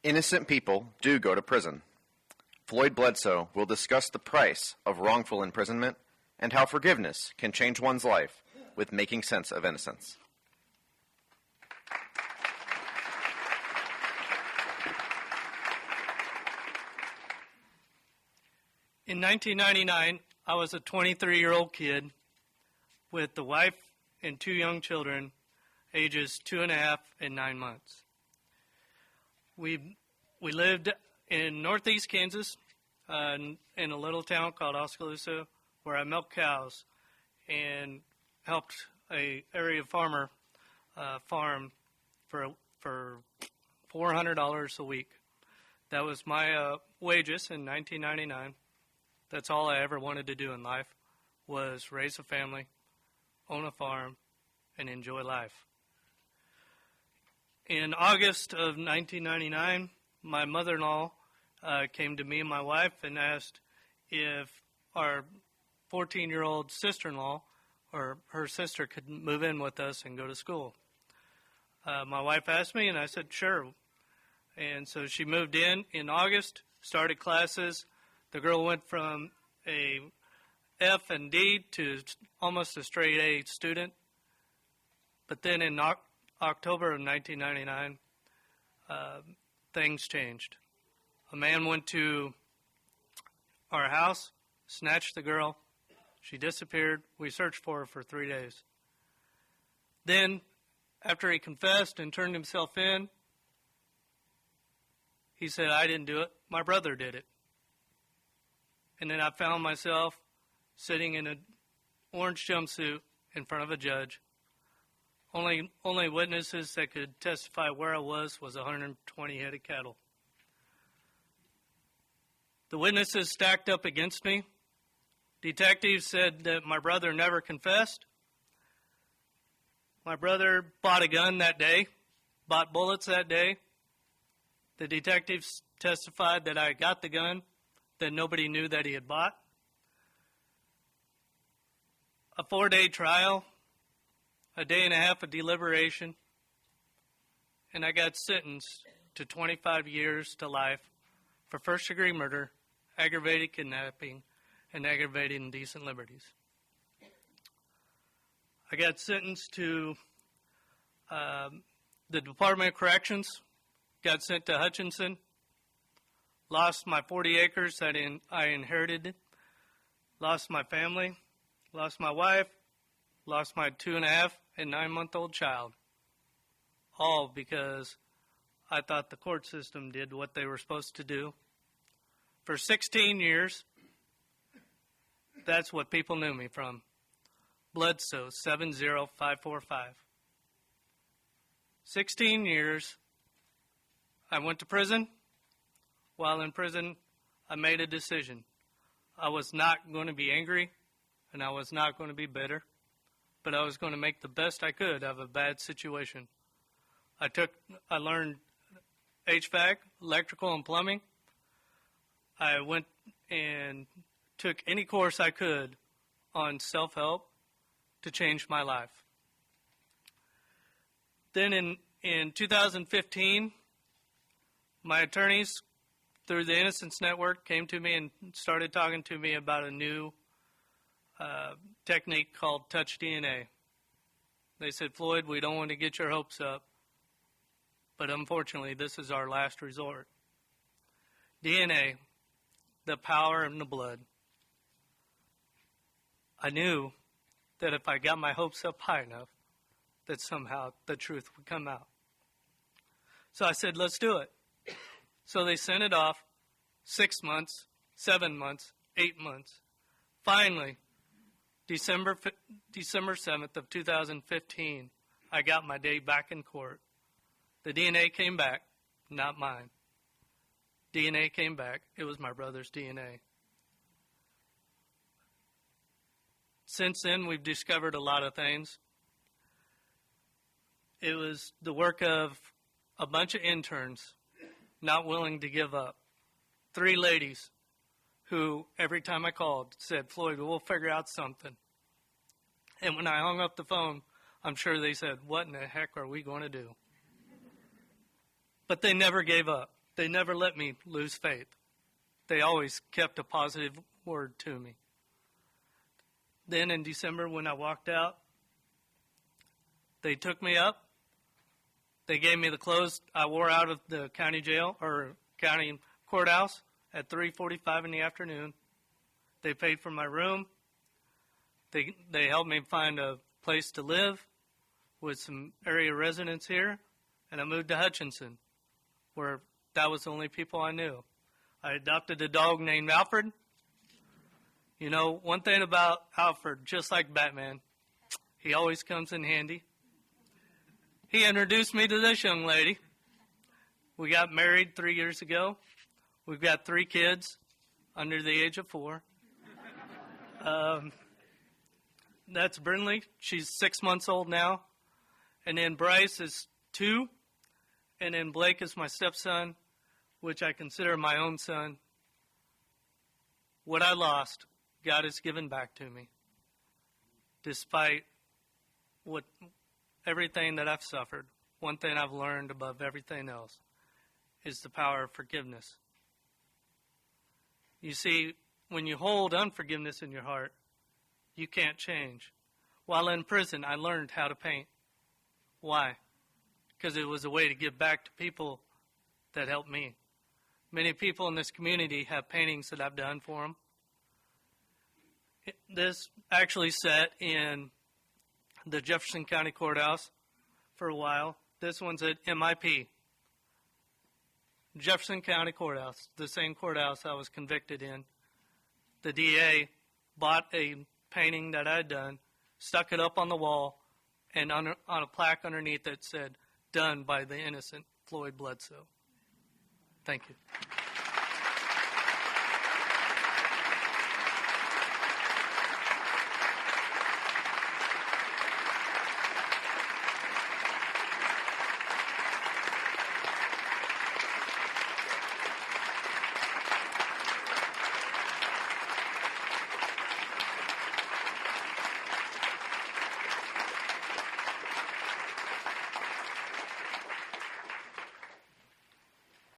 Innocent people do go to prison. Floyd Bledsoe will discuss the price of wrongful imprisonment and how forgiveness can change one's life with Making Sense of Innocence. In 1999, I was a 23-year-old kid with a wife and two young children, ages 2.5 and 9 months. We lived in northeast Kansas, in a little town called Oskaloosa, where I milked cows and helped a area farmer farm for $400 a week. That was my wages in 1999. That's all I ever wanted to do in life, was raise a family, own a farm, and enjoy life. In August of 1999, my mother-in-law came to me and my wife and asked if our 14-year-old sister-in-law or her sister could move in with us and go to school. My wife asked me, and I said, sure. And so she moved in August, started classes. The girl went from a F and D to almost a straight A student. But then in October of 1999, things changed. A man went to our house, snatched the girl. She disappeared. We searched for her for 3 days. Then, after he confessed and turned himself in, he said, I didn't do it. My brother did it. And then I found myself sitting in an orange jumpsuit in front of a judge. Only witnesses that could testify where I was 120 head of cattle. The witnesses stacked up against me. Detectives said that my brother never confessed. My brother bought a gun that day, bought bullets that day. The detectives testified that I got the gun, that nobody knew that he had bought. A 4-day trial, a day and a half of deliberation, and I got sentenced to 25 years to life for first-degree murder, aggravated kidnapping, and aggravated indecent liberties. I got sentenced to the Department of Corrections, got sent to Hutchinson, lost my 40 acres that I inherited, lost my family, lost my wife, lost my 2.5 and 9-month-old child, all because I thought the court system did what they were supposed to do. For 16 years, that's what people knew me from. Bledsoe, 70545. 16 years, I went to prison. While in prison, I made a decision. I was not going to be angry, and I was not going to be bitter, but I was going to make the best I could of a bad situation. I learned HVAC, electrical and plumbing. I went and took any course I could on self-help to change my life. Then in 2015, my attorneys through the Innocence Network came to me and started talking to me about a new technique called Touch DNA. They said, Floyd, we don't want to get your hopes up, but unfortunately this is our last resort. DNA, the power in the blood. I knew that if I got my hopes up high enough, that somehow the truth would come out. So I said, let's do it. So they sent it off 6 months, 7 months, 8 months. Finally, December 7th of 2015, I got my day back in court. The DNA came back, not mine. DNA came back. It was my brother's DNA. Since then, we've discovered a lot of things. It was the work of a bunch of interns not willing to give up. 3 ladies who, every time I called, said, Floyd, we'll figure out something. And when I hung up the phone, I'm sure they said, what in the heck are we going to do? But they never gave up. they never let me lose faith. They always kept a positive word to me. Then in December when I walked out, they took me up. They gave me the clothes I wore out of the county jail or county courthouse at 3:45 in the afternoon. They paid for my room. They helped me find a place to live with some area residents here, and I moved to Hutchinson, where that was the only people I knew. I adopted a dog named Alfred. You know, one thing about Alfred, just like Batman, he always comes in handy. He introduced me to this young lady. We got married 3 years ago. We've got 3 kids under the age of 4. That's Brinley. She's 6 months old now. And then Bryce is 2. And then Blake is my stepson, which I consider my own son. What I lost, God has given back to me. Despite everything that I've suffered, one thing I've learned above everything else is the power of forgiveness. You see, when you hold unforgiveness in your heart, you can't change. While in prison, I learned how to paint. Why? Because it was a way to give back to people that helped me. Many people in this community have paintings that I've done for them. This actually sat in the Jefferson County Courthouse for a while. This one's at MIP. Jefferson County Courthouse, the same courthouse I was convicted in. The DA bought a painting that I'd done, stuck it up on the wall, and on a plaque underneath it said, "Done by the innocent Floyd Bledsoe." Thank you.